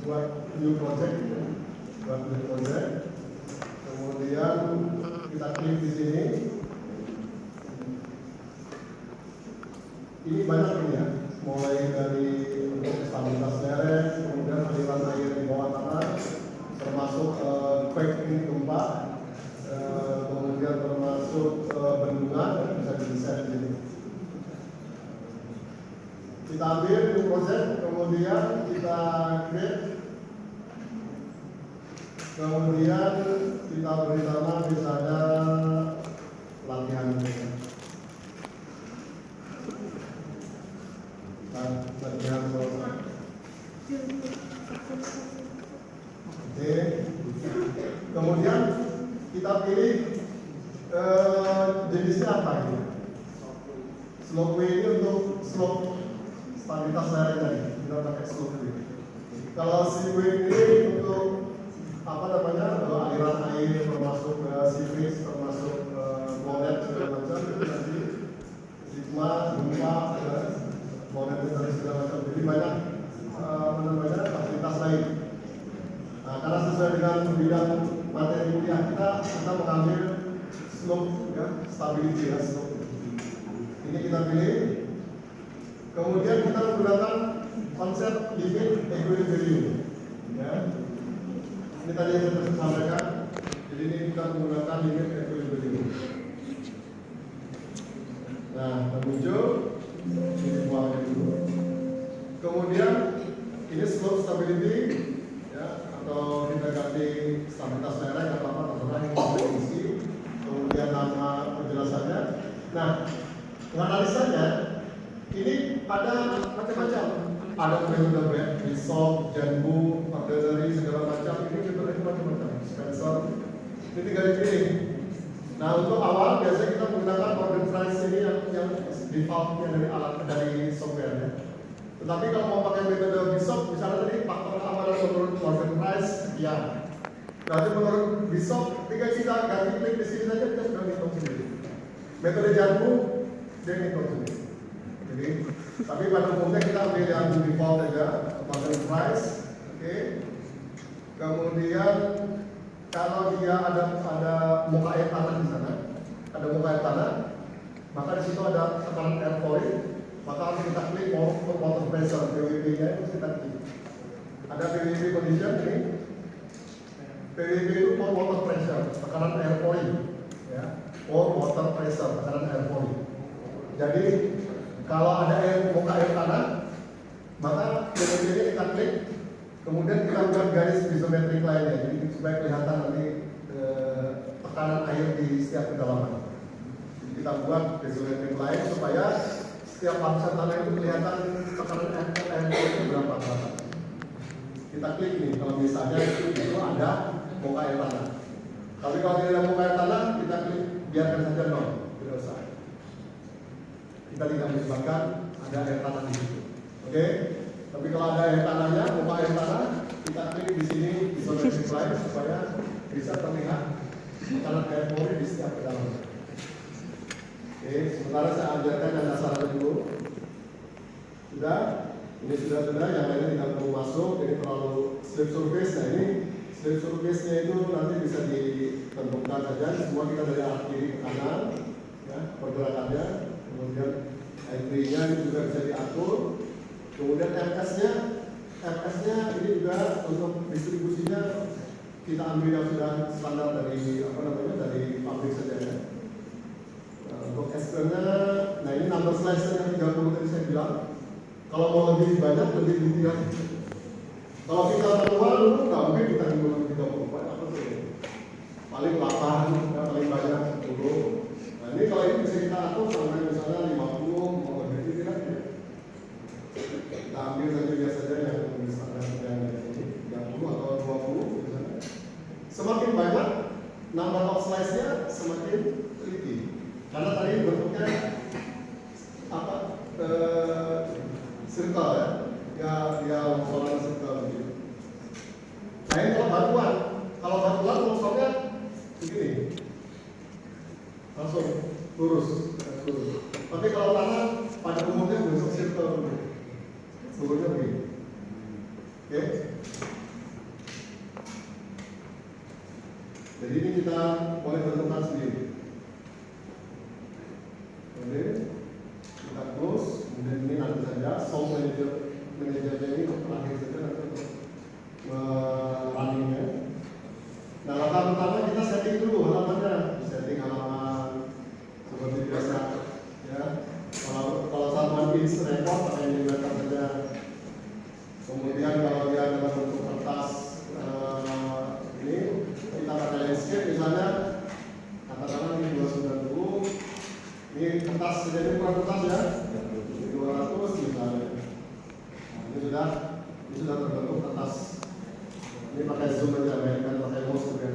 buat new project, kemudian kita klik di sini. Ini banyak ini ya, mulai dari untuk stabilitas lereng, kemudian aliran air di bawah tanah, termasuk quake ini gempa, kemudian termasuk bendungan, bisa didesain di sini. Kita ambil new project, kemudian kita create, kemudian kita beri nama misalnya latihan selesai. Oke. Kemudian kita pilih jenisnya apa ini? Slope ini untuk slope stabilitas lereng tadi, kita pakai slope ini. Kalau si ini untuk apa namanya, aliran air, termasuk sifis, termasuk monet segala macam, itu nanti sigma, gempa, monet dan segala macam. Jadi banyak fasilitas lain. Nah, karena sesuai dengan bidang materi kuliah kita mengambil slope, ya, stability ya, slope. Ini kita pilih. Kemudian kita menggunakan konsep limit equilibrium. Ya. Ini tadi yang saya sampaikan. Jadi ini kita menggunakan limit equilibrium. Nah, muncul ini buangnya dulu. Kemudian ini slope stability, ya, atau kita ganti stabilitas lereng atau apa terserah yang kita isi. Kemudian nama penjelasannya. Nah, analisanya ini ada macam-macam. Ada metode Bishop, Janbu, Ordinary, segala macam. Ini metode macam-macam. Spencer. Ini tinggal dipilih. Nah, untuk awal biasanya kita menggunakan Gordon Fries ini yang defaultnya dari alat dari software-nya. Tetapi kalau mau pakai metode Bishop, misalnya tadi faktor amalan menurut Gordon Fries sekian. Nanti menurut Bishop, tinggal kita ganti klik di sini saja, kita sudah hitung sendiri. Metode Janbu, dia hitung sendiri. Jadi, tapi pada umumnya kita ambil yang default saja, Gordon Fries. Oke. Kemudian kalau dia ada muka air tanah di sana, ada muka air tanah, maka di situ ada tekanan air void, maka harus kita klik untuk water pressure, PWP-nya itu kita klik. Ada PWP condition ini, PWP itu for water pressure, tekanan air void, ya, for water pressure, tekanan air void. Jadi kalau ada muka air tanah, maka PWP-nya kita klik. Kemudian kita buat garis isometrik lainnya, jadi supaya kelihatan nanti tekanan air di setiap kedalaman. Jadi kita buat isometrik lain supaya setiap lapisan tanah itu kelihatan tekanan air itu berapa. Kita klik nih, kalau misalnya itu ada muka air tanah. Tapi kalau tidak ada muka air tanah, kita klik biarkan saja nol, tidak usah. Kita tidak menyebabkan ada air tanah di situ. Oke? Tapi kalau ada air tanahnya, muka air tanah, kita klik di sini isometrik lain supaya bisa terlihat tekanan air void di setiap kedalaman. Oke, sementara saya ajarkan yang dasarnya dulu. Sudah, ini sudah, yang lainnya tidak perlu masuk. Ini terlalu slip surface. Nah, ini slip surface-nya itu nanti bisa ditentukan saja. Semua kita dari arah kiri ke kanan, ya, pergerakannya. Kemudian entry-nya ini juga bisa diatur. Kemudian FS-nya ini juga untuk distribusinya kita ambil yang sudah standar dari dari pabrik saja ya. Untuk SQ-nya, nah ini number slice-nya yang 30 tadi saya bilang. Kalau mau lebih banyak, lebih detail. Kalau kita manual dulu nggak mungkin kita hitung 30 apa tuh? Paling 8, ya, paling banyak 10. Nah ini kalau ini bisa kita atur sampai misalnya 50, mau lebih detail ya. Kita ambil saja yang standar yang 30 atau 20 misalnya. Semakin banyak number of slice-nya semakin teliti. Karena tadi bentuknya apa? Circle ya. Dia longsoran circle begitu. Nah ini kalau batuan. Kalau batuan longsornya begini. Langsung lurus. Tapi kalau tanah pada umumnya bentuk circle. Turunnya Oke. Jadi ini kita boleh tentukan sendiri. Oke, kita close. Kemudian ini nanti saja sound manajernya ini terakhir saja nanti untuk runningnya. Nah, langkah pertama kita setting dulu halamannya, setting halaman seperti biasa, ya. Kalau satuan ins report pakai minimeter saja. Kemudian kalau dia dalam bentuk kertas ini kita pakai landscape misalnya, katakanlah ini 290, ini kertas jadi ukuran kertas ya, 200 misalnya. Nah, ini sudah terbentuk kertas. Ini pakai zoom aja, mainkan pakai mouse juga,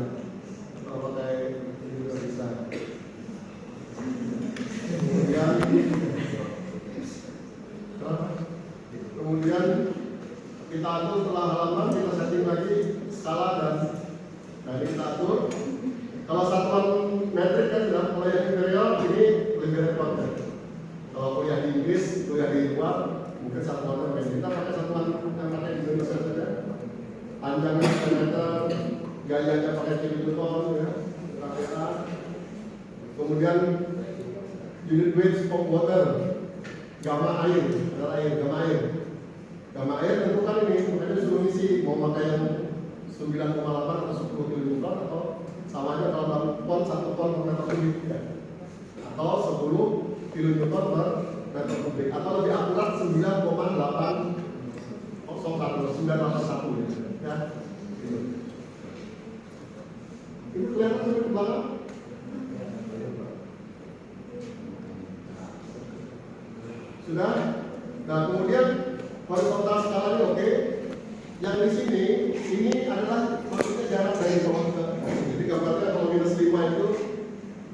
atau pakai ini juga bisa. Kemudian kita atur setelah halaman, kita setting lagi skala dan ini kita atur. Kalau satuan metrik kan sudah kuliah imperial ini lebih repot ya. Kalau kuliah di Inggris, kuliah di luar, mungkin satuannya lain. Kita pakai satuan yang pakai di Indonesia saja. Panjangnya meter, gayanya pakai kilonewton ya, KPA. Kemudian unit weight of water, gamma air, gamma air tentukan ini, makanya disuruh isi mau pakai yang 9,8 atau 10 kilonewton atau sama aja kalau dalam pon 1 ton per meter kubik ya. Atau 10 kilonewton per meter kubik atau lebih akurat 9,8 ya. Ini kelihatan sampai ke belakang. Sudah. Nah, kemudian horizontal skalanya oke. Yang di sini ini adalah maksudnya jarak dari bawah ke atas. Jadi gambarnya kalau -5 itu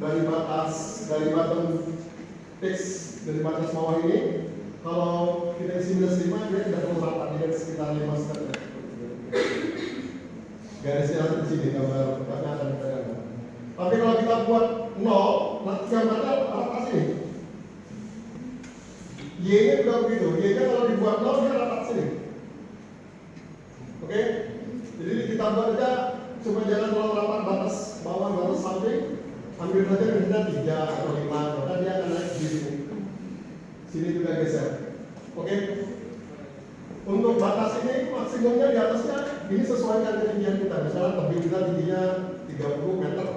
dari bottom X dari batas bawah ini. Kalau kita isi -5 dia tidak perlu rapat, dia sekitar 5 cm. Garisnya ada di sini gambar karena akan kita gambar. Tapi kalau kita buat 0, nanti gambarnya rapat sini. Y-nya juga begitu. Y-nya kalau dibuat 0 dia rapat sini. Oke? Jadi kita buat aja supaya jangan terlalu rapat batas bawah batas samping. Ambil saja misalnya 3 atau 5, maka dia akan naik di sini. Sini juga geser. Oke? Untuk batas ini maksimumnya di atasnya ini sesuaikan ketinggian kita. Misalnya tebing kita tingginya 30 meter,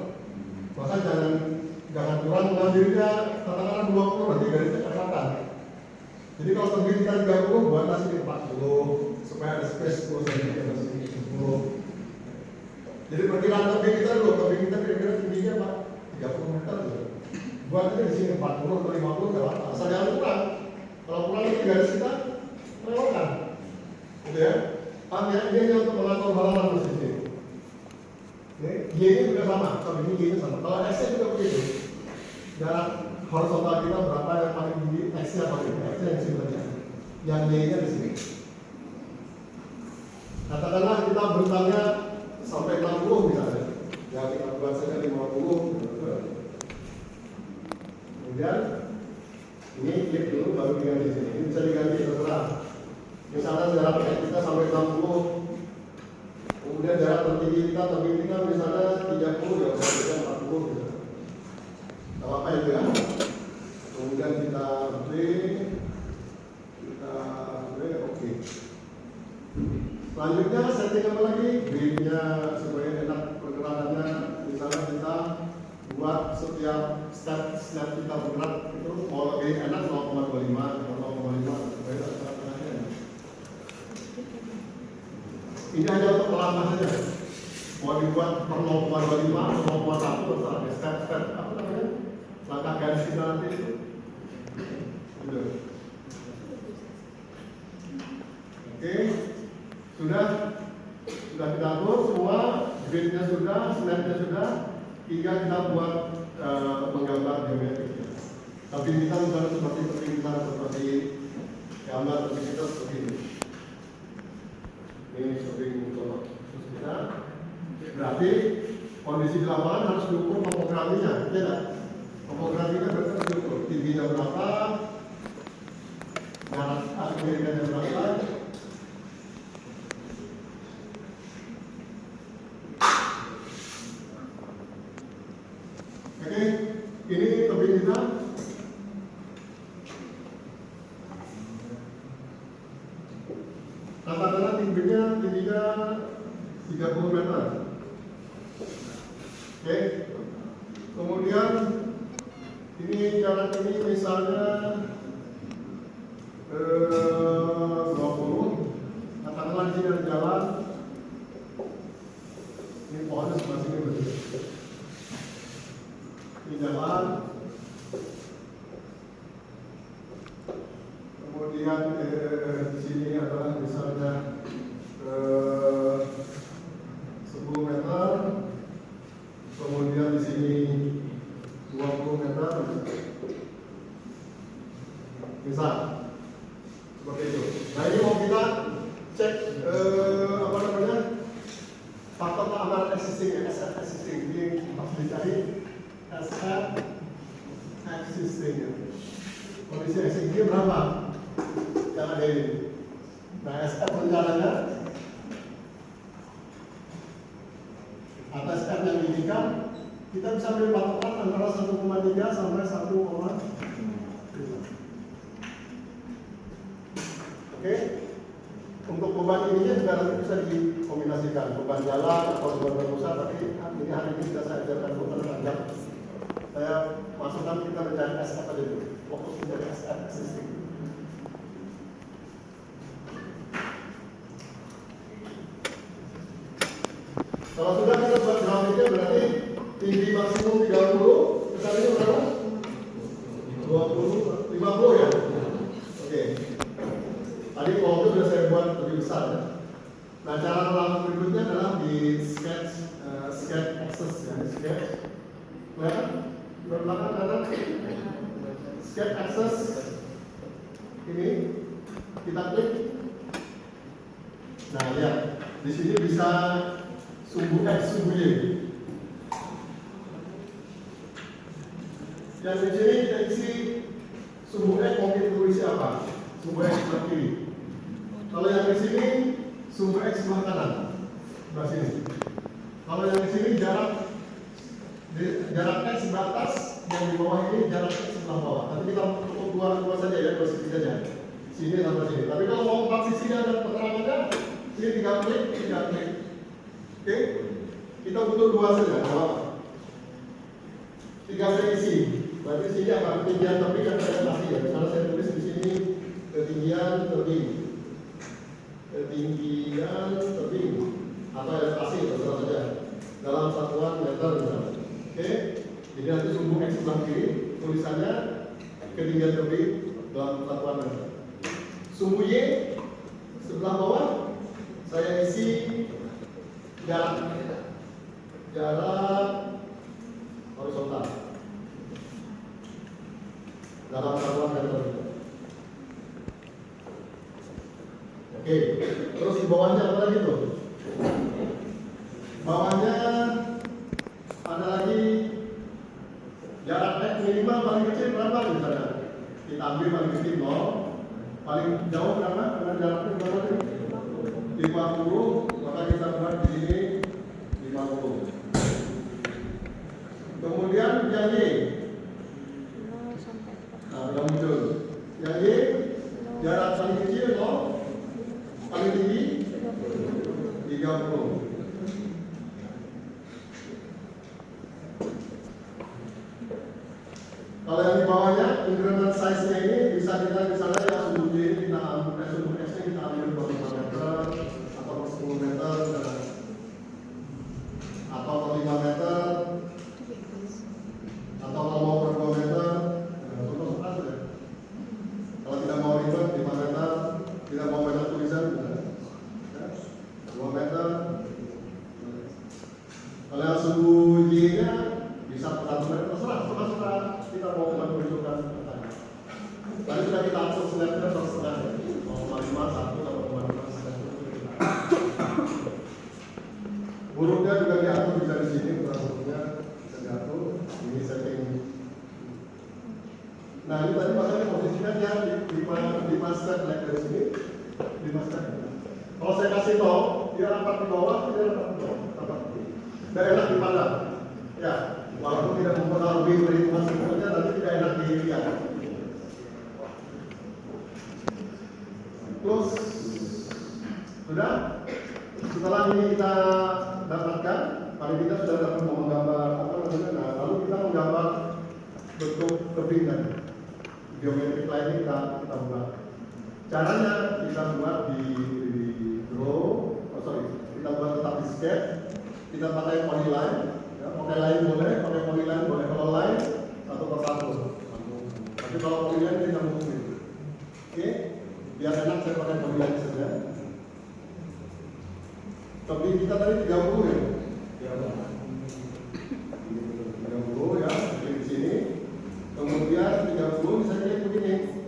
maka jangan kurang mengambilnya katakanlah 20, nanti garisnya kelihatan. Jadi kalau tebing kita 30, batas ini 40 supaya ada space 10 cm di sini 10. Jadi perkiraan tebing kita dulu, tebing kita kira-kira tingginya Pak 30 meter gitu. Buat aja di sini 40 atau 50 enggak apa-apa. Asal jangan kurang. Kalau kurang nanti garis kita lewatkan. Gitu ya. Paham ya? Ini hanya untuk mengatur halaman di sini. Y-nya juga sama, kalau ini Y-nya sama. Kalau X-nya juga begitu. Jarak horizontal kita berapa yang paling tinggi, X-nya paling tinggi, X-nya yang sebenarnya. Yang Y-nya di sini. Katakanlah kita bentangnya sampai 60 misalnya. Ya kita buat saja 50. Kemudian ini klik dulu baru diganti sini. Ini bisa diganti terserah. Misalnya jarak kita sampai 60. Kemudian jarak tertinggi kita tebing kita misalnya 30 ya bisa 40 gitu. Tidak apa itu ya. Kemudian kita play oke. Selanjutnya setting apa lagi? Gridnya supaya enak pergerakannya. Misalnya kita buat setiap step kita bergerak itu mau lebih enak 0,25 atau 0,5 supaya tengah-tengahnya enak. Ini hanya untuk melangkah saja. Mau dibuat per 0,25 atau 0,1 terserah ya. Step apa namanya? Langkah garis kita nanti itu. Gitu. Oke, sudah kita atur semua, gridnya sudah, snapnya sudah, tinggal kita buat menggambar geometri. Tapi kita misalnya seperti gambar tapi kita seperti ini. Ini sering untuk kita. Berarti kondisi di lapangan harus diukur topografinya, tidak? Topografinya berarti diukur tingginya berapa, jarak Amerikanya berapa, Katakanlah tingginya 30 meter. Oke. Kemudian ini jalan ini misalnya 20. Katakanlah di sini ada jalan. Ini pohonnya sebelah sini begitu. Ini jalan. Kemudian di sini adalah misalnya 10 meter. Kemudian di sini 20 meter. Misal seperti itu. Nah ini mau kita cek apa namanya faktor keamanan existing, SF existing. Ini harus dicari SF existing. Kondisi existing berapa? Yang ada ini. Nah SF rencananya atas F yang diinginkan kita bisa ambil patokan antara 1,3 sampai 1,5. Oke, untuk beban ininya juga nanti bisa dikombinasikan beban jalan atau beban berpusat, tapi ini hari ini sudah saya ajarkan beban panjang. Saya masukkan kita mencari SF aja dulu, fokus mencari SF existing. Kalau sudah kita buat grafiknya berarti tinggi maksimum 30, besarnya berapa? 20, 50 ya? Oke. Tadi kalau itu sudah saya buat lebih besar ya. Nah cara melakukan berikutnya adalah di sketch axis ya, sketch. Kelihatan? Berbelakang kanan. Sketch axis ini kita klik. Nah lihat di sini bisa sumbu X, sumbu Y. Yang di sini kita isi sumbu X mau kita isi apa? Sumbu X sebelah kiri. Kalau yang di sini sumbu X sebelah kanan, sebelah sini. Kalau yang di sini jarak X sebelah atas, yang di bawah ini jarak X sebelah bawah. Nanti kita cukup dua saja ya, dua sisi saja. Sini sama sini. Tapi kalau mau 4 sisinya dan keterangannya, ini 3 klik, 3 klik. Oke, kita butuh 2 saja. Kalau 3 saya isi, berarti sini akan ketinggian tebing yang saya kasih ya. Misalnya saya tulis di sini ketinggian tebing, atau elevasi terserah saja dalam satuan meter misalnya. Oke, jadi nanti sumbu X sebelah kiri tulisannya ketinggian tebing dalam satuan meter. Sumbu Y sebelah bawah saya isi jarak horizontal dalam satuan meter. Oke, terus di bawahnya apa lagi tuh? Bawahnya ada lagi jarak X minimal paling kecil berapa misalnya? Kita ambil paling kecil 0, paling jauh berapa? Karena jaraknya berapa nih? 50, maka kita buat di sini 50. Kemudian yang Y, nah udah muncul. Yang Y jarak paling kecil 0, paling tinggi 30. Kalau yang di bawahnya increment size-nya ini bisa kita misalnya yang sumbu ini kita ambil, sumbu X-nya kita ambil 5 meter atau 10 meter atau 5 meter atau kalau mau per 2 meter contoh saja. Kalau tidak mau ribet 5 meter, tidak mau banyak tulisan 2 meter. Kalau yang sumbu Y-nya bisa 1 meter, terserah kita mau menunjukkan pertanyaan. Tadi sudah kita atur snapnya terserah 0,5, 1 atau 0,5. Hurufnya juga diatur bisa di sini, hurufnya bisa diatur. Ini setting. Nah ini tadi makanya posisinya dia di master dari sini, di master. Kalau saya kasih tol, dia rapat di bawah, dia rapat di bawah, rapat di. Tidak enak dipandang. Ya, walaupun tidak mempengaruhi perhitungan semuanya, tapi tidak enak dilihat. Terus Sudah? Setelah ini kita dapatkan, paling kita sudah dapat menggambar apa namanya. Nah, lalu kita menggambar bentuk tebing tadi. Geometrik line kita buat. Caranya kita buat di kita buat tetap di sketch. Kita pakai polyline. Ya, pakai line boleh, pakai polyline boleh. Kalau line satu persatu. Tapi kalau polyline kita mungkin. Oke, biar enak saya pakai polyline saja. Tapi kita tadi 30 ya. 30 ya, di sini. Kemudian 30 bisa klik begini.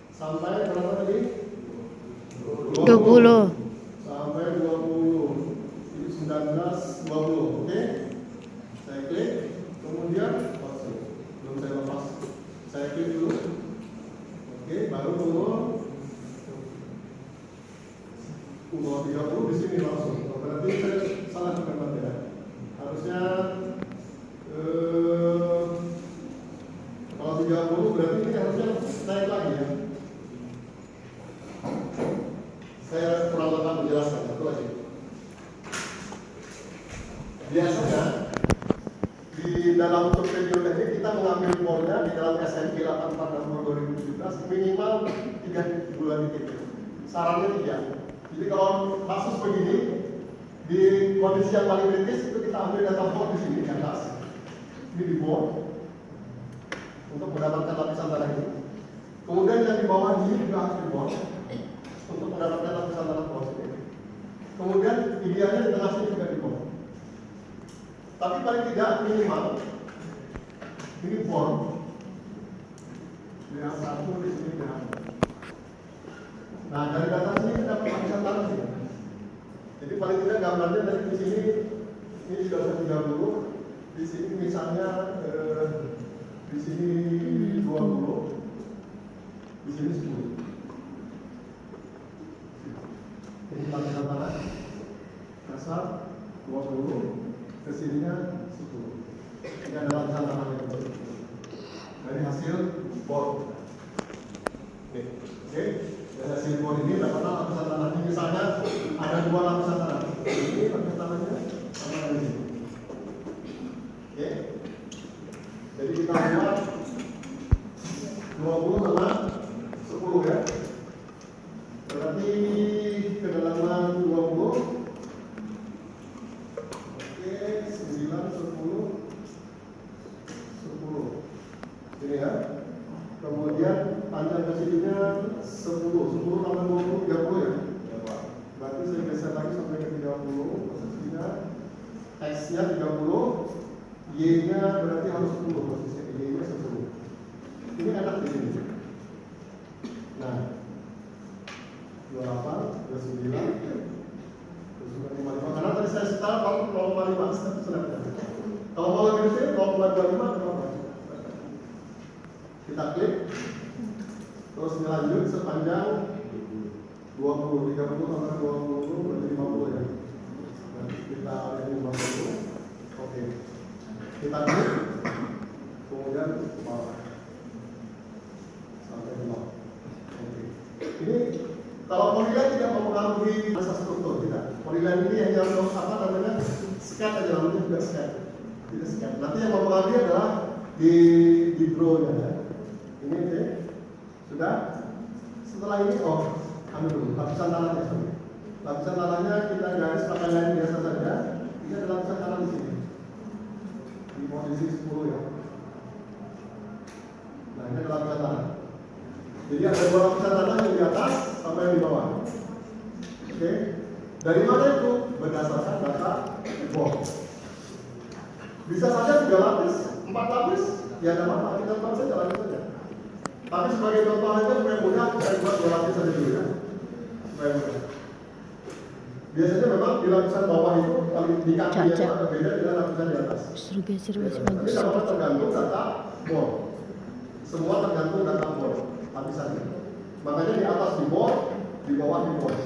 Sampai berapa tadi? 20. Sampai 20. Ini 19, 20. Oke. Saya klik. Kemudian belum saya lepas. Saya klik dulu. Oke, baru turun. 30 di sini langsung. Berarti saya salah gambar ya. Harusnya kalau 30 berarti ini harusnya naik lagi ya. Saya kurang lengkap menjelaskan. Satu lagi. Biasanya di dalam survei geoteknik kita mengambil polnya di dalam SNP 846/2017 minimal 3 bulan titik. Sarannya 3. Jadi kalau kasus begini di kondisi yang paling kritis itu kita ambil data port di sini di atas. Ini di board untuk mendapatkan lapisan tanah ini. Kemudian yang di bawah ini juga harus di board untuk mendapatkan lapisan tanah bawah sini. Kemudian idealnya di tengah sini juga di board. Tapi paling tidak minimal ini board. Yang satu di sini dengan. Nah dari data sini kita dapat lapisan tanah sini. Jadi paling tidak gambarnya dari di sini ini sudah 30. Di sini misalnya di sini 20, di sini 10. Ini lapisan tanah dasar 20, kesininya 10. Ini adalah lapisan tanah yang dari hasil board. Oke, dari hasil board ini dapatlah lapisan tanah ini. Misalnya ada 2 lapisan tanah. Ini lapisan tanahnya sama dari sini. Oke, jadi kita buat 20 sama 10 ya. Berarti kedalaman 20. Oke, 9, 10. Ini ya. Kemudian panjang ke sininya 10 tambah 20, 30 ya. Berarti saya geser lagi sampai ke 30. Posisinya X-nya 30. Y-nya berarti harus 10, posisinya Y-nya 10. Ini enak di sini. Nah, 28, 29, 59, karena tadi saya start 0,5 step. Kalau mau lebih kecil 0,25 berapa? Kita klik, terus lanjut sepanjang 20, 30 sampai 20 berarti 50 ya. Nanti kita lihat 50. Oke. Kita klik, kemudian bawah sampai ke bawah. Oke. Ini kalau polyline tidak mempengaruhi masa struktur tidak. Polyline ini hanya untuk apa namanya scan aja, namanya juga scan. Tidak scan. Nanti yang mempengaruhi adalah di draw-nya ya. Ini oke. Sudah. Setelah ini ambil dulu lapisan tanahnya. Lapisan tanahnya kita garis pakai line biasa saja. Ini adalah lapisan tanah di sini. Di posisi 10 ya. Nah ini adalah lapisan tanah. Jadi ada 2 lapisan tanah yang di atas sampai yang di bawah. Oke. Dari mana itu? Berdasarkan data board. Bisa saja 3 lapis, 4 lapis, ya ada apa? Kita buat saja lapis saja. Tapi sebagai contoh aja supaya mudah, saya buat 2 lapis saja dulu ya. Supaya mudah. Biasanya memang di lapisan bawah itu paling di kaki yang berbeda dengan lapisan di atas. Ini dapat tergantung data board. Semua tergantung data board lapisannya. Makanya di atas di board, di bawah di board.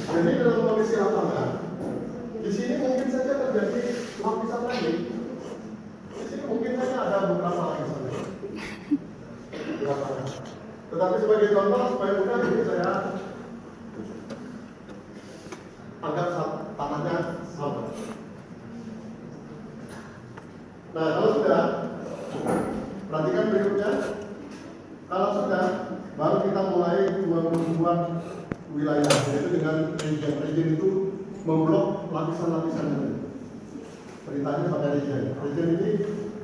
Jadi dalam kondisi lapangan, di sini mungkin saja terjadi lapisan lagi. Di sini mungkin saja ada beberapa lapisan. Tetapi sebagai contoh supaya mudah ini saya wilayah, yaitu dengan region. Region itu memblok lapisan-lapisannya. Perintahnya pakai region. Region ini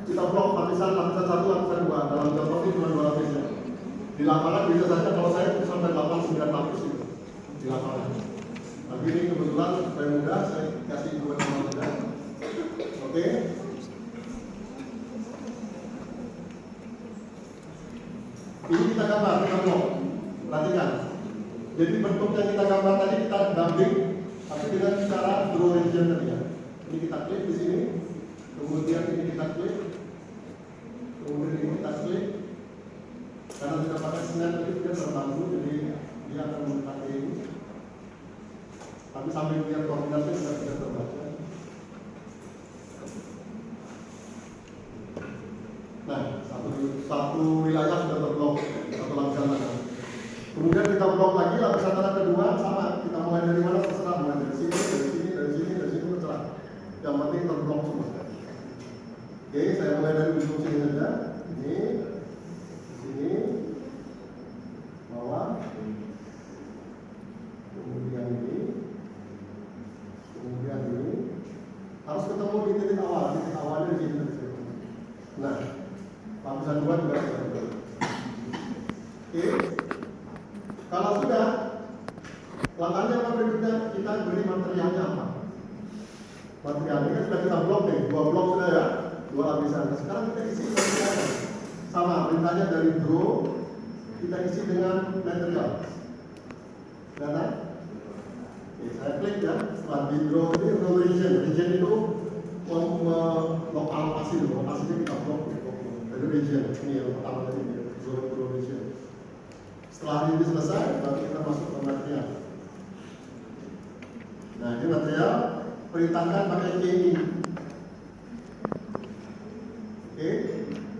kita blok lapisan 1, lapisan 2. Dalam contoh ini cuma 2 lapisan. Di lapangan bisa saja kalau saya sampai 8-9 lapis itu di lapangan. Tapi ini kebetulan supaya mudah, saya kasih buat teman-teman. Oke. Ini kita gambar, kita blok. Perhatikan. Jadi bentuk yang kita gambar tadi kita dumping, tapi dengan cara draw region tadi ya. Ini kita klik di sini, kemudian ini kita klik, kemudian ini kita klik. Karena kita pakai snap tadi dia terbantu, jadi dia akan mendekati ini. Tapi sambil lihat koordinatnya sudah bisa terbaca. Nah, satu wilayah sudah terblok, satu lapisan tanah. Kemudian kita blok lagi lapisan tanah kedua sama. Kita mulai dari mana terserah, mulai dari sini, terserah. Yang penting terblok semua. Oke, saya mulai dari ujung sini saja. Ini, sini, bawah, kemudian ini. Harus ketemu di titik awalnya di sini. Nah, lapisan 2 juga sudah. Oke, kalau sudah, langkahnya apa berikutnya? Kita beri materialnya apa? Materialnya kan sudah kita blok nih, 2 blok sudah ya, 2 lapisan. Nah, sekarang kita isi materialnya. Sama, perintahnya dari draw, kita isi dengan material. Kelihatan? Oke, saya klik ya. Setelah di draw ini draw region. Region itu lokal lokasinya kita blok. Jadi region ini yang pertama tadi draw region. Setelah ini selesai, baru kita masuk ke material. Nah, ini material perintahkan pakai KI. Oke,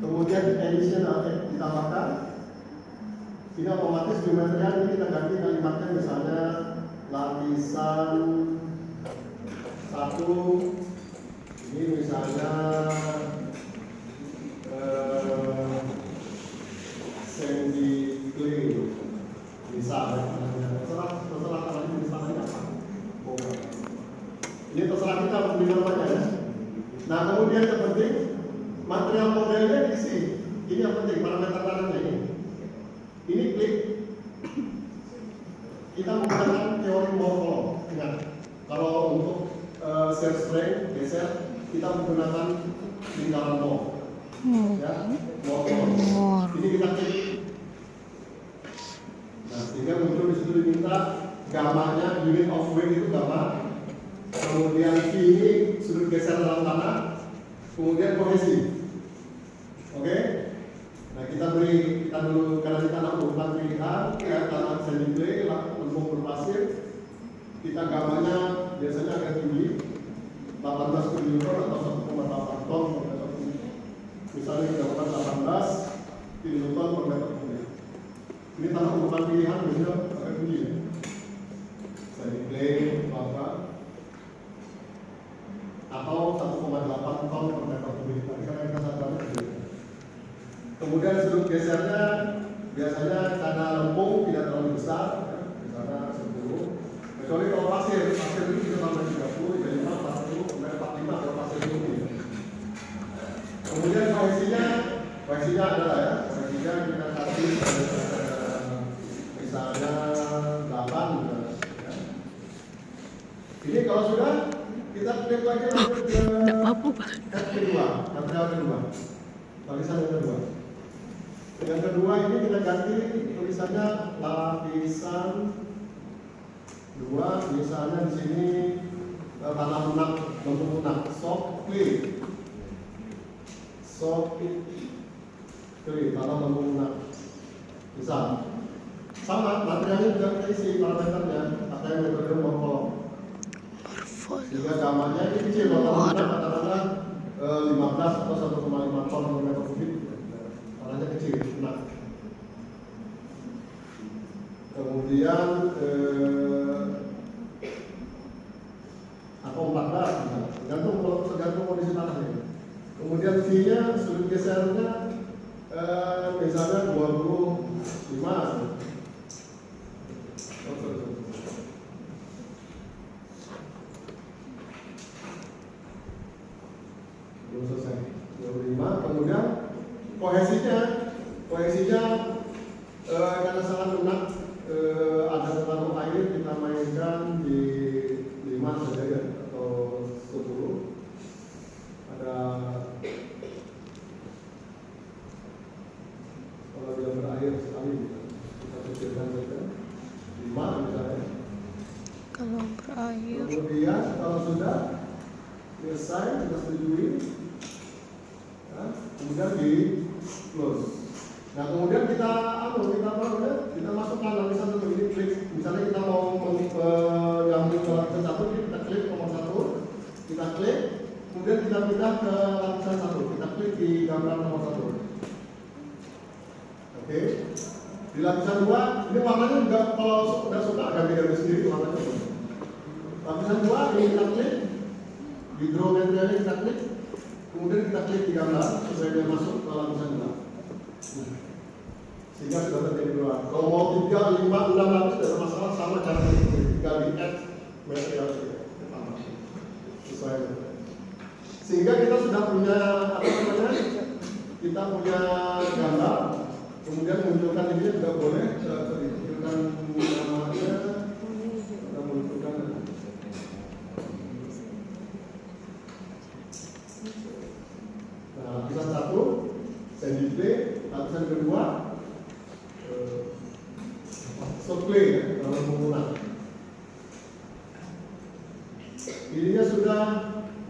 kemudian additional ditambahkan. Ini otomatis di material ini kita ganti kalimatnya, misalnya lapisan 1, ini misalnya sandy clay, misalnya terserah tanahnya misalnya apa. Ini terserah kita untuk namanya ya. Nah, kemudian yang penting material modelnya diisi. Ini yang penting, parameter tanahnya ini. Ini klik. Kita menggunakan teori morpholog. Ingat, kalau untuk shear strength geser, kita menggunakan lingkaran Mohr. Ya, morpholog. Ini kita klik. Nah, sehingga muncul di situ diminta gamanya, unit of weight itu gamma. Kemudian V ini sudut geser dalam tanah. Kemudian kohesi. Oke? Nah, kita dulu karena kita tanah urutan pilihan, ya tanah sandy clay, lempung berpasir. Kita gamanya biasanya agak tinggi, 18 kilonewton atau 1,8 ton per meter kubik. Misalnya kita dapat 18 kilonewton per meter kubik. Ini tanah urutan pilihan biasanya agak tinggi. Ya? Sandy clay, apa? Atau 1,8 ton per meter kubik. Tadi kan kita sadar. Kemudian sudut gesernya biasanya karena lempung tidak terlalu besar, ya, misalnya 10. Kecuali kalau pasir itu bisa sampai 30, 35, 40, sampai 45 kalau pasir ini. Kemudian kohesinya adalah ya, kohesinya kita kasih misalnya 8. Ya. Ini kalau sudah kita klik lagi lanjut ke kedua, material kedua, lapisan yang kedua. Yang kedua ini kita ganti tulisannya lapisan 2, misalnya di sini tanah lunak, bentuk lunak, soft clay, tanah bentuk lunak. Bisa. Sama, materialnya juga kita isi parameternya, pakai metode morpholog. Sehingga gamanya ini kecil, tanah lunak katakanlah 15 atau 1,5 ton per meter kubik. Tanahnya kecil, lunak. Kemudian atau 14 misalnya, tergantung kondisi tanahnya. Kemudian V-nya sudut gesernya misalnya 25. Oke, kemudian kohesinya karena sangat lunak, ada pengaruh air kita mainkan di 5 saja ya, atau 10. Ada kalau dia berair sekali kita kecilkan saja 5 misalnya. Kalau berair. Kemudian kalau sudah selesai kita setujui, nah, kemudian di close. Nah kemudian kita masukkan misalnya begini, klik. Misalnya kita mau nyambung ke lapisan 1, kita klik nomor 1, kita klik, kemudian kita pindah ke lapisan 1, kita klik di gambar nomor 1. Oke. Di lapisan 2, ini warnanya juga kalau sudah suka ganti-ganti sendiri warnanya. Lapisan 2 ini kita klik, di draw materialnya kita klik, kemudian kita klik di gambar supaya dia masuk ke lapisan 2. Sehingga sudah terjadi 2. Kalau mau 3, 5, 6 lapis tidak ada masalah, sama cara tinggal di add material sesuai. Sehingga kita sudah punya kita punya gambar, kemudian munculkan ini juga boleh, munculkan namanya, kita munculkan. Nah, lapisan 1 saya display, lapisan kedua display ya, kalau menggunakan. Ininya sudah,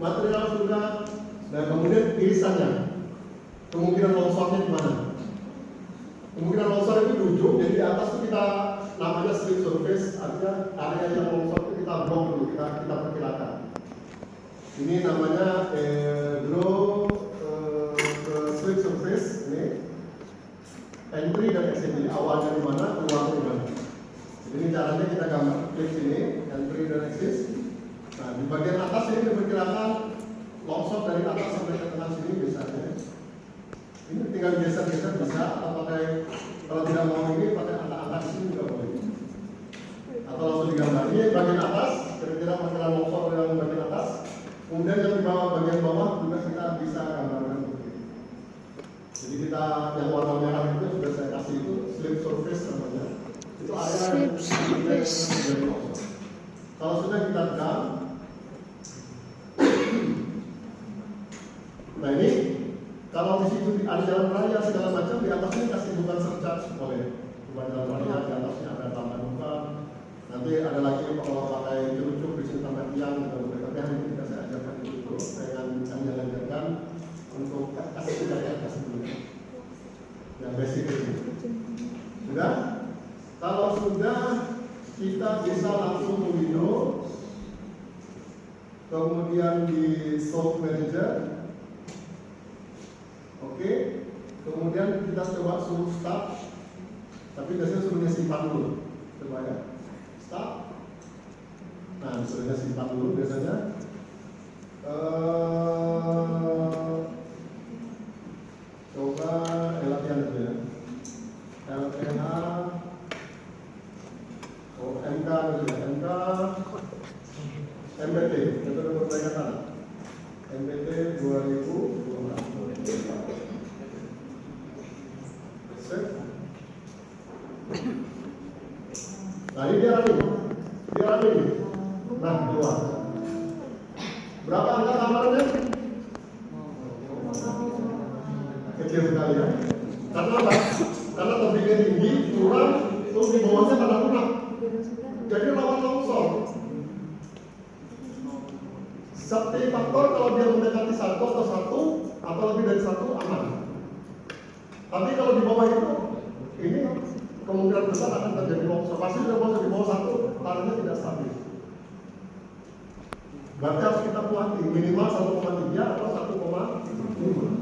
material sudah, dan kemudian irisannya. Kemungkinan longsornya di mana? Kemungkinan longsor itu di ujung, jadi di atas itu kita namanya slip surface, artinya area yang longsor itu kita blok dulu, kita perkirakan. Ini namanya draw slip surface ini. Entry dan exit, jadi awalnya di mana, keluarnya di mana. Jadi ini caranya kita gambar klik sini, entry dan exit. Nah di bagian atas ini diperkirakan longsor dari atas sampai ke tengah sini biasanya. Ini tinggal geser-geser bisa, atau pakai kalau tidak mau ini pakai angka-angka di sini juga boleh. Atau langsung digambar. Ini bagian atas, kira-kira perkiraan longsor yang bagian atas. Kemudian yang di bawah bagian bawah juga kita bisa gambarkan. Jadi kita yang warna merah itu sudah saya kasih itu slip surface namanya. Itu area yang menjadi longsor. Kalau sudah kita tekan, nah ini kalau di situ ada jalan raya segala macam, di atasnya kasih bukan surcharge boleh. Bukan jalan raya, di atasnya ada tambahan bukan. Nanti ada lagi kalau pakai cerucuk di sini tambah tiang juga boleh. Tapi hari ini tidak saya ajarkan itu. Saya akan jalan-jalan untuk kasih dulu yang basic ini. Sudah? Kalau sudah, kita bisa langsung ke Windows, kemudian di Soft Manager. Oke, kemudian kita coba suruh start, tapi biasanya suruhnya simpan dulu. Coba ya, start. Nah, suruhnya simpan dulu biasanya. Coba latihan dulu ya. LNH MK dulu ya. MK MBT, metode perbaikan MBT 2012. Save. Nah ini dia running. Nah keluar. Berapa angka kamarnya? Kecil sekali ya. Karena apa? Karena tebingnya tinggi, curang, terus di bawahnya pada lunak. Jadi lawan longsor. Safety faktor kalau dia mendekati 1 atau lebih dari 1 aman. Tapi kalau di bawah itu, ini kemungkinan besar akan terjadi longsor. Pasti sudah longsor di bawah 1, tanahnya tidak stabil. Berarti harus kita kuati minimal 1,3 atau 1,5.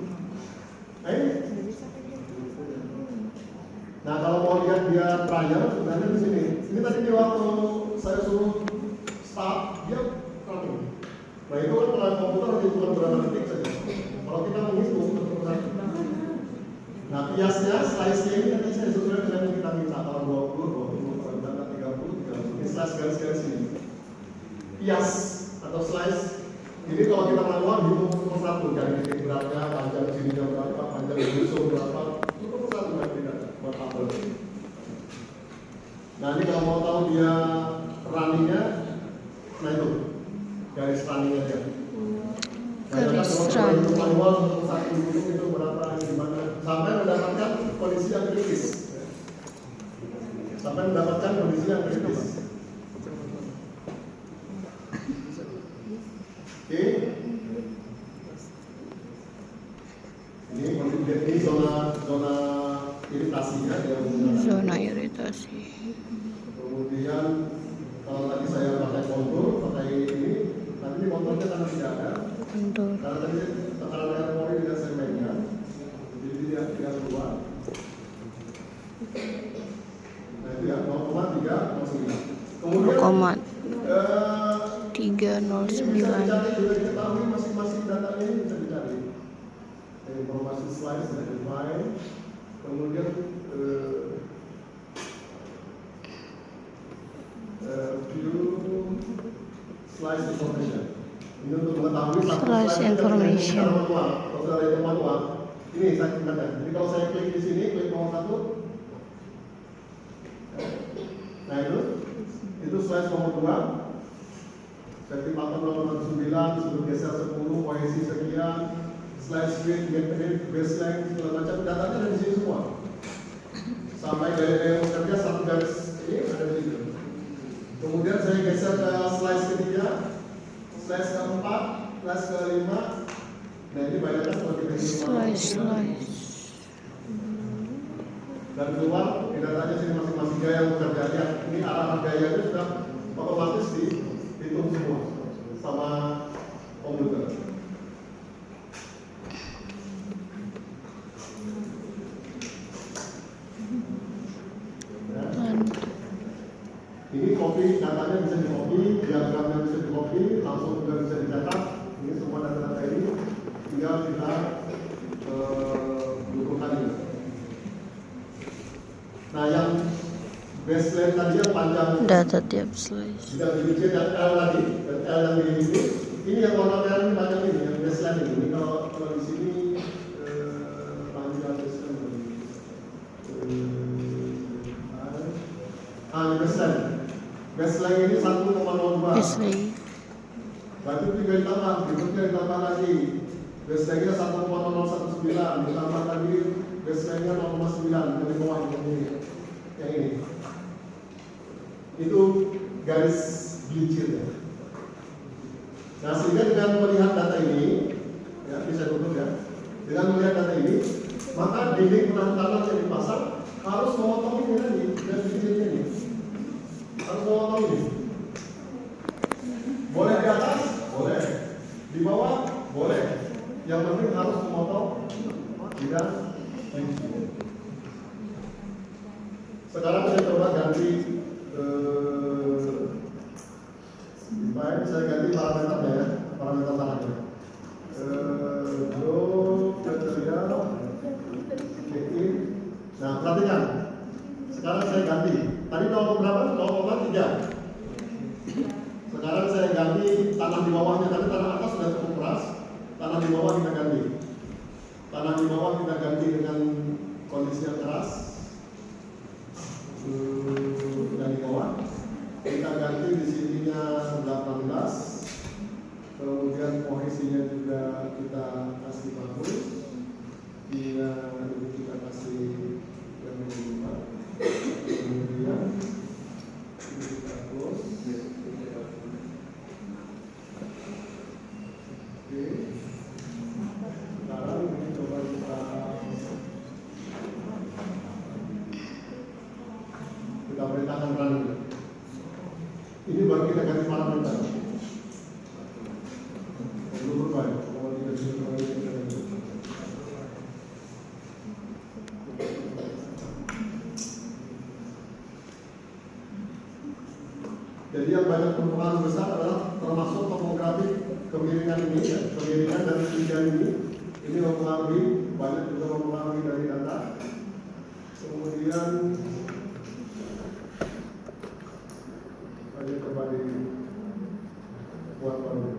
Nah kalau mau lihat dia trial sebenarnya di sini. Ini tadi waktu saya suruh start dia running. Nah itu kan kalau komputer hanya cuma berapa detik saja. Kalau kita menghitung terus. Nah biasanya slice-nya ini nanti saya sesuai dengan yang kita minta. Kalau 20, 30, 30. Ini slice garis-garis ini. Bias atau slice Ini kalau kita manual hitung persatu, dari titik beratnya, panjang sininya berapa, panjang busur berapa, itu persatu kan tidak buat tabel. Nah ini kalau mau tahu dia runningnya, nah itu garis runningnya dia. Garis running. Manual satu itu berapa, gimana, sampai mendapatkan kondisi yang kritis. Sampai mendapatkan kondisi yang kritis. Oke, ini zona iritasinya dia menggunakan. Zona iritasi. Kemudian kalau tadi saya pakai kontur, pakai ini, nanti ini konturnya karena tidak ada. Kontur. Karena tadi tekanan air pori tidak saya mainkan, jadi dia tidak keluar. Nah itu ya 0,309. Kemudian 309. Bisa dicari juga diketahui masing-masing datanya ini bisa dicari. Informasi slide sudah define. Kemudian view slide information. Ini untuk mengetahui Slide information. Kalau sudah ada manual, ini saya ingatkan. Jadi kalau saya klik di sini, klik nomor 1. Nah itu slide nomor 2. Sentimeter nomor 9, sudah geser 10, kohesi sekian, slide speed, get rate, baseline, segala macam datanya ada di sini semua. Sampai gaya-gaya bekerja satu garis ini ada di sini. Kemudian saya geser ke slide ketiga, slide keempat, slide kelima. Nah ini banyaknya seperti ini. Slide. Dan keluar di datanya sini masing-masing gaya bekerja. Lihat, ini arah gayanya sudah otomatis dihitung semua sama komputer. Ini copy, datanya bisa di copy, diagramnya bisa di copy, langsung juga bisa dicetak. Ini semua data-data ini tinggal kita butuhkan ini. Nah yang baseline tadi yang panjang Data tiap slide. tidak dibikin dan L tadi, dan L yang ini yang warna merah ini panjang ini, yang baseline ini. Ini kalau di sini panjang baseline ini baseline. Baseline ini 1,02. Baseline. Berarti tinggal ditambah, berikutnya ditambah lagi. Baseline-nya 1,019, ditambah lagi baseline-nya 0,9 dari bawah ini. Yang ini. Itu garis gelincirnya. Nah sehingga dengan melihat data ini, ya bisa tutup ya. Dengan melihat data ini, maka dinding penandanan yang dipasang harus memotong ini tadi, garis gelincirnya ini. Harus memotong ini. Boleh di atas, boleh. Di bawah, boleh. Yang penting harus memotong garis gelincir. Sekarang saya coba ganti baik, saya ganti parameternya ya, parameter tanahnya. Material, check-in. Nah, perhatikan. Sekarang saya ganti. Tadi 0 berapa? 0,3. Sekarang saya ganti tanah di bawahnya. Tadi tanah atas sudah cukup keras. Tanah di bawah kita ganti. Tanah di bawah kita ganti dengan kondisi yang keras. Dari bawah kita ganti di sininya 18, kemudian kohesinya juga kita kasih bagus, ini kita kasih yang minimal, kemudian ini kita close. Oke, sekarang ini coba kita perintahkan running. Ini baru kita ganti parameter. Jadi yang banyak berpengaruh besar adalah termasuk topografi kemiringan ini, ya, kemiringan dan ketinggian ini mempengaruhi, banyak juga mempengaruhi dari data. Kemudian coba dibuat baru.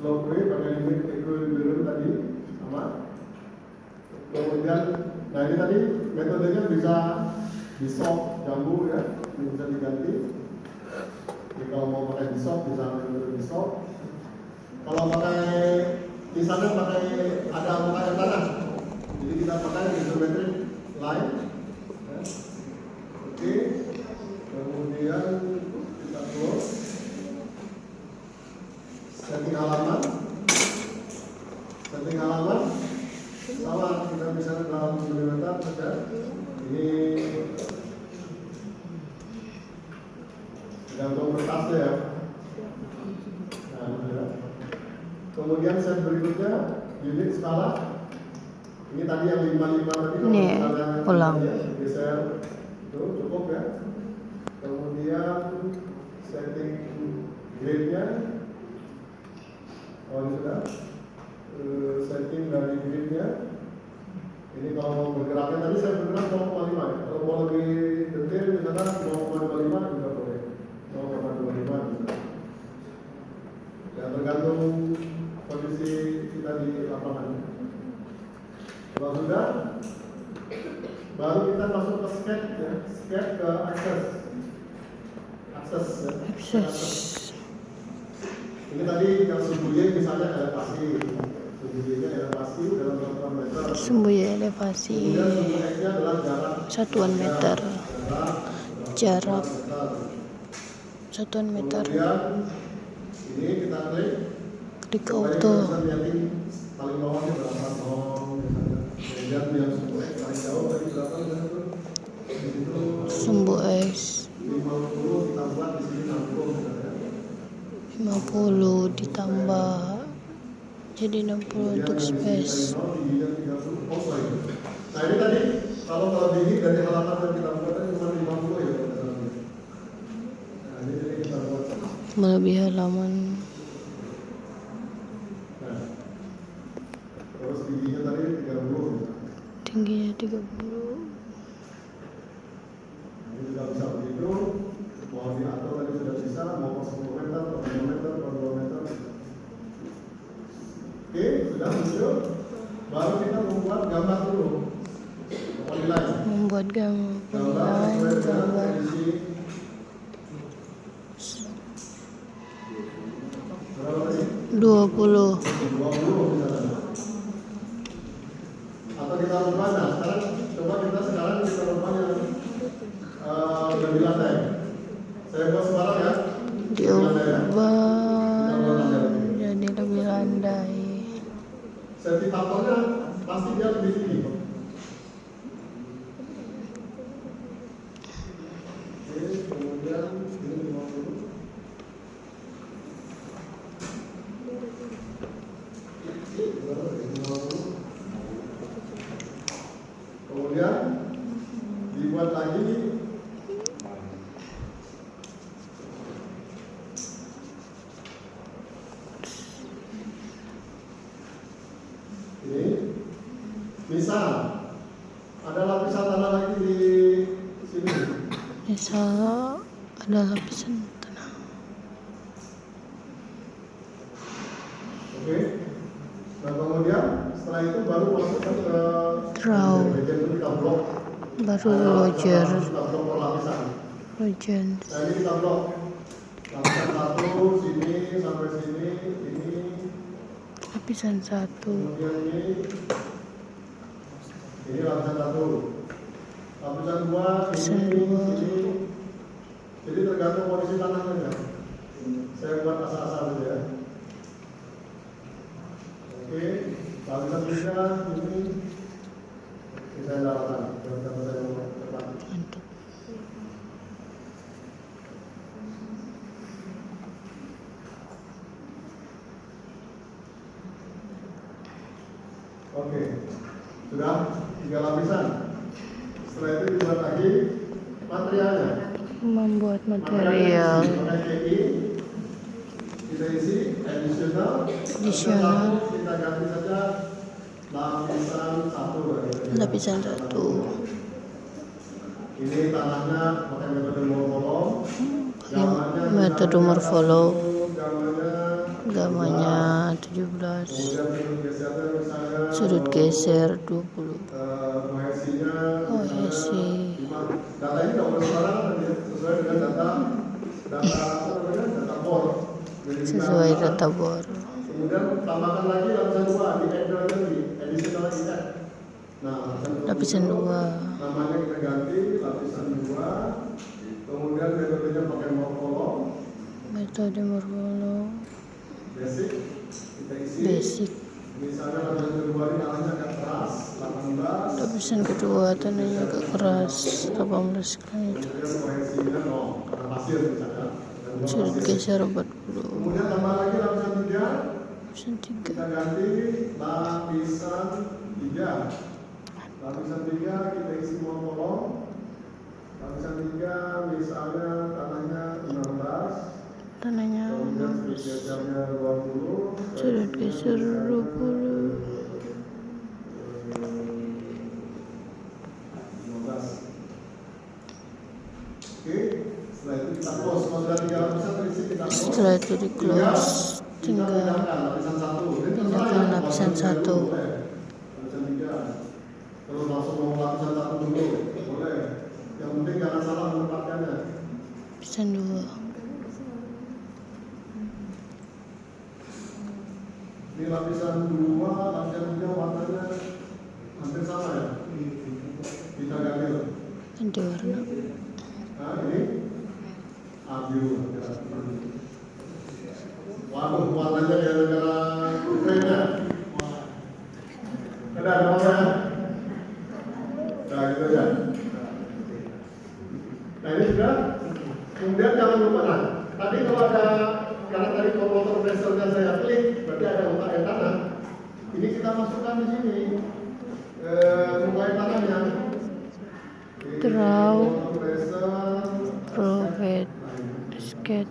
slope way pakai limit equilibrium tadi sama. Kemudian, nah ini tadi metodenya bisa di soft jambu ya, ini bisa diganti. Jadi kalau mau pakai di soft bisa metode di soft. Kalau pakai di sana pakai ada pakai tanah, jadi kita pakai isometric line. Ya. Oke, kemudian kita close. Setting halaman sama kita bisa dalam milimeter saja. Ini tergantung kertasnya ya. Nah, ya. Kemudian set berikutnya unit skala. Ini tadi yang 55 tadi kalau Ini misalnya ulang. geser itu cukup ya. Kemudian setting grade-nya. Oh ini sudah setting dari grid-nya. Ini kalau bergeraknya tadi saya bergerak 0,5 ya. Kalau mau lebih detail misalkan 0,25 juga boleh. 0,25 bisa. Ya tergantung kondisi kita di lapangan. Kalau sudah, baru kita masuk ke sketch ya. Sketch ke akses ya. Akses. Ini tadi yang sumbunya misalnya elevasi, sumbunya elevasi dalam satuan meter. Sumbunya elevasi Kemudian sumbu X-nya adalah jarak satuan meter. Jarak satuan meter. Kemudian ini kita klik. Klik Supaya auto. kita bisa lihatin paling bawahnya berapa misalnya. Kemudian yang sumbu X paling jauh tadi berapa misalnya tuh? Di situ Sumbu X 50 kita buat di sini 60 misalnya. 50 ditambah jadi 60 untuk space. Nah ini tadi kalau tinggi dari halaman yang kita buat tadi cuma 50 ya. Nah ini jadi kita buat. Melebihi halaman. Nah, terus tingginya tadi 30. Tingginya 30. Ini juga bisa begitu. Mau diatur tadi sudah bisa, mau 10 meter, 5 meter, 2 meter. Oke, sudah muncul. Baru kita membuat gambar dulu. Polyline. Membuat gambar Gambar gambar edisi. Berapa tadi? 20. 20 misalnya. Atau kita rubah, nah sekarang coba kita rubah yang lebih lantai. Saya buat sebarang ya. Diubah jadi lebih landai. Ventilatornya pasti dia lebih tinggi. Oke, kemudian ini 50. Kemudian dibuat lagi ini. Misal ada lapisan tanah lagi di sini. Misal ada lapisan tanah. Oke. Nah kemudian setelah itu baru masukkan ke Draw. bagian itu kita blok. Baru Roger. Kita blok per lapisan. Rogers. Nah ini kita blok. Lapisan 1 sini sampai sini ini. Lapisan 1. Kemudian ini lapisan 1. Lapisan 2 ini sini. Jadi tergantung kondisi tanahnya ya. Saya buat asal-asal saja ya. Oke, lapisan 3 ini saya daratan. Jangan saya mau cepat. Mantap. Oke, sudah 3 lapisan. Setelah itu dibuat lagi materialnya. Membuat material. Kita isi additional. Kita ganti saja lapisan 1. Lapisan 1. Ini tanahnya pakai metode morfolog. Metode morfolog. Gambarnya 17. Kemudian misalnya Sudut geser 20. OHC-nya OHC data ini tidak boleh sembarangan ya, sesuai dengan data bor. sesuai data bor. Kemudian tambahkan lagi lapisan 2 di add lagi, additional index. Nah, Lapisan 2. namanya kita ganti lapisan 2. Kemudian metodenya pakai morfolog. Metode morfolog. Basic. Kita isi. Basic. Misalnya lapisan kedua ini tanahnya agak keras, 18. Lapisan kedua tanahnya agak keras, 18 kan itu. Kemudian OHC-nya 0, karena pasir misalnya. Sudut geser 40. Kemudian tambah lagi lapisan 3. Lapisan 3. Kita ganti lapisan 3. Lapisan 3 kita isi morfolog. Lapisan 3 misalnya tanahnya 16. Tanahnya Kemudian sudut gesernya 20. sudut geser 20. 15. Oke, setelah itu kita close. Kalau sudah 3 lapisan terisi kita close. Setelah itu di close, tinggal lapisan 1. pindahkan lapisan 1. Lapisan 3. Terus langsung mau lapisan 1 dulu. Boleh. Yang penting jangan salah menempatkannya. Lapisan 2. Ini lapisan 2, lapisan 3 warnanya hampir sama ya. Kita ganti loh. Ganti warna. Nah ini biru. Waduh, warnanya gara-gara ukrainnya. Ada warnanya. Nah gitu ya. Nah ini sudah. Kemudian jangan lupa, nah tadi kalau ada, karena tadi motor pressernya saya klik, berarti ada muka air tanah. Ini kita masukkan di sini muka air tanahnya. Draw, provide, sketch.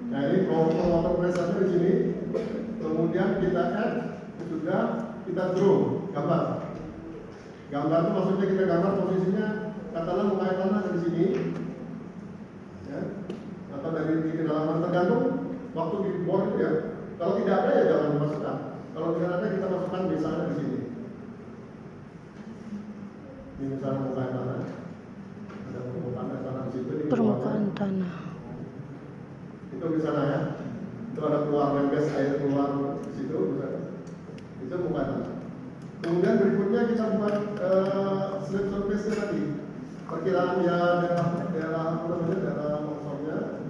Nah ini motor pressernya di sini. Kemudian kita add, sudah kita draw gambar. Gambar itu maksudnya kita gambar posisinya, katakanlah muka air tanah dari sini, ya, atau dari di kedalaman tergantung waktu di bor itu ya. Kalau tidak ada ya jangan dimasukkan. Kalau tidak ada kita masukkan misalnya di sini. Ini misalnya muka air tanah. Ada permukaan air tanah di situ. Permukaan tanah. Itu misalnya ya. Itu ada keluar membes air keluar di situ, itu muka tanah. Kemudian berikutnya kita buat slip surface tadi, perkiraan ya daerah longsornya.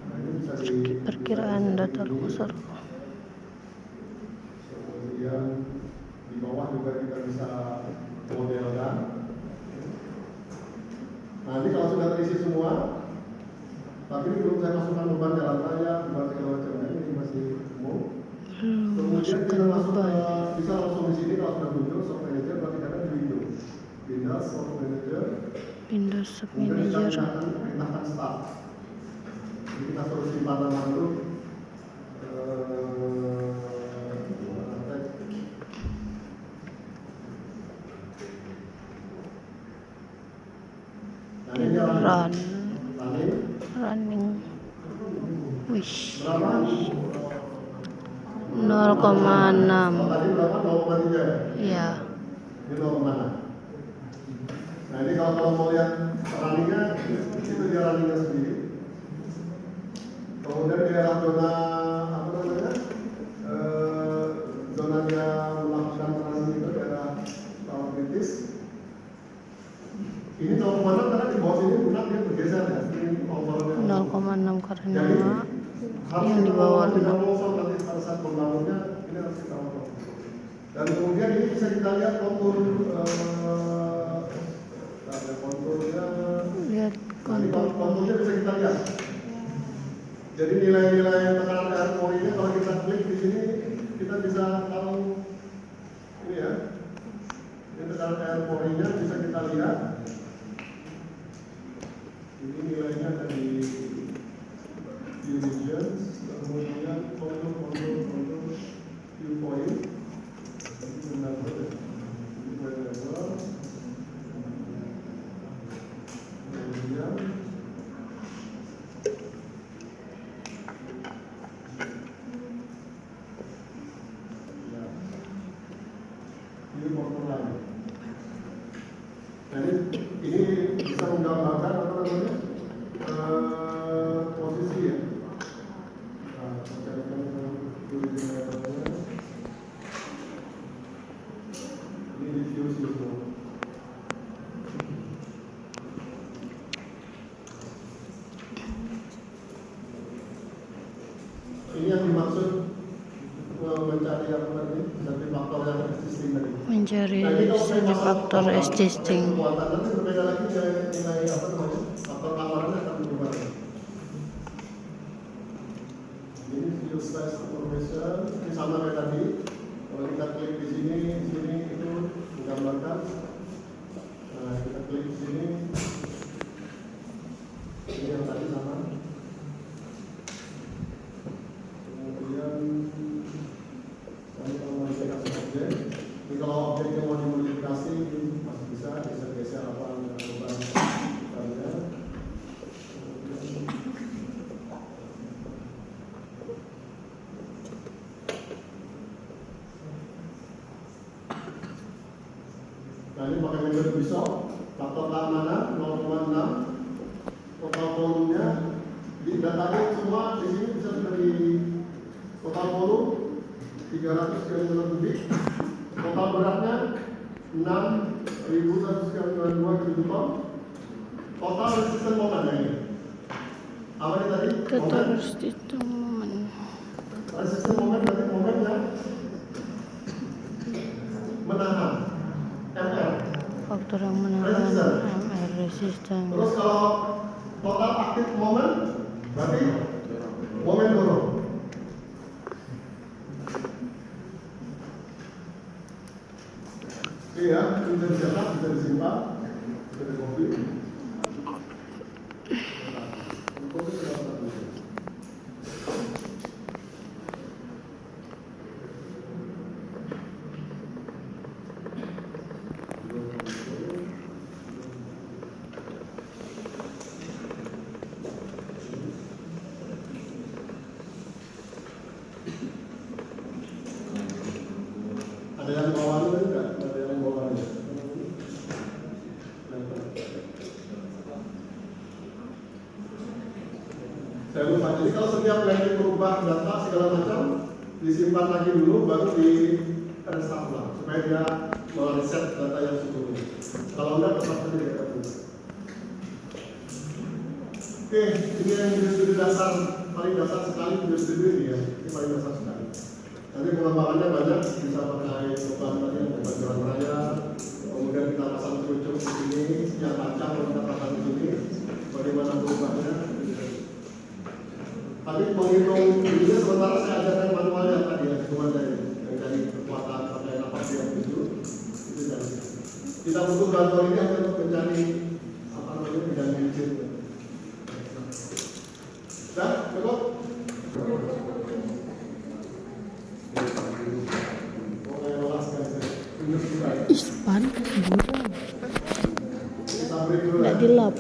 Nah, ini bisa di Perkiraan data longsor. Kemudian di bawah juga kita bisa modelkan. Nah ini kalau sudah terisi semua. Tapi ini belum saya masukkan beban jalan raya, beban segala macamnya, ini masih umum. Kemudian kita masuk bisa langsung di sini kalau sudah muncul soft manager, berarti karena di window. Pindah soft manager. Pindah soft Kemudian kita manager. pindahkan start. Jadi kita suruh simpan nama dulu. Nah ini Run. Running. Wish. 0,6. Tadi berapa? 0,3. Ya. Ini 0,6. Nah ini kalau mau lihat runningnya, itu dia runningnya sendiri. Kemudian di daerah zona apa namanya? Zona dia melakukan running itu daerah rawan kritis. Ini 0,6 karena di bawah sini benar dia bergeser ya. Ini 0,6 karena yang di bawah kita nanti pada saat pembangunnya ini harus kita potong. Dan kemudian ini bisa kita lihat konturnya. Lihat Konturnya bisa kita lihat. Jadi nilai-nilai tekanan air morinya kalau kita klik di sini kita bisa tahu ini ya. Ini tekanan air porinya bisa kita lihat. Ini nilainya dari view regions, kemudian contour viewpoint. Jadi ini bisa menggambarkan apa namanya posisi ya. Ini diffuse itu. Ini yang dimaksud mencari apa tadi? Mencari faktor yang existing tadi. Mencari faktor existing. Nanti berbeda lagi nilai apa namanya? Faktor keamanannya akan berubah. Ini view size information, ini sama kayak tadi. Kalau kita klik di sini itu menggambarkan. Nah, kita klik di sini. Ini yang tadi sama. Kemudian kalau modifikasi objek, jadi kalau objeknya mau dimodifikasi masih bisa geser apa yang dilakukan. Nah ini pakai metode besok, faktor keamanan 0,6, total volumenya di datanya semua di sini bisa dari total volume 300 kg kubik, total beratnya 6.192 kiloton, total resisten momennya ini. Apa ini tadi? Total resisten moment. Resisten moment berarti momen yang menahan. MR. Faktor yang menahan MR resisten. Terus kalau total aktif momen berarti momen dorong. Iya, bisa dicetak, bisa disimpan, bisa dikopi. Ada yang bawaan itu enggak? Ada yang bawaan ya? Saya lupa. Jadi kalau setiap lagi berubah data segala macam disimpan lagi dulu baru di restart ulang supaya dia mereset data yang sebelumnya. Kalau enggak tetap saja dia terbuka. Oke, ini yang video dasar paling dasar sekali video ini ya. Ini paling dasar sekali. Nanti pengembangannya banyak, bisa pakai beban tadi yang beban jalan raya, kemudian kita pasang cerucuk di sini, yang panjang kalau kita pasang di sini, bagaimana berubahnya. Tapi menghitung ini sementara saya ajarkan manualnya tadi ya, cuma dari kekuatan pakai napas yang itu dari. Kita butuh bantuan ini untuk mencari apa namanya bidang mesin. Dah, cukup. Ispan, tidak dilap.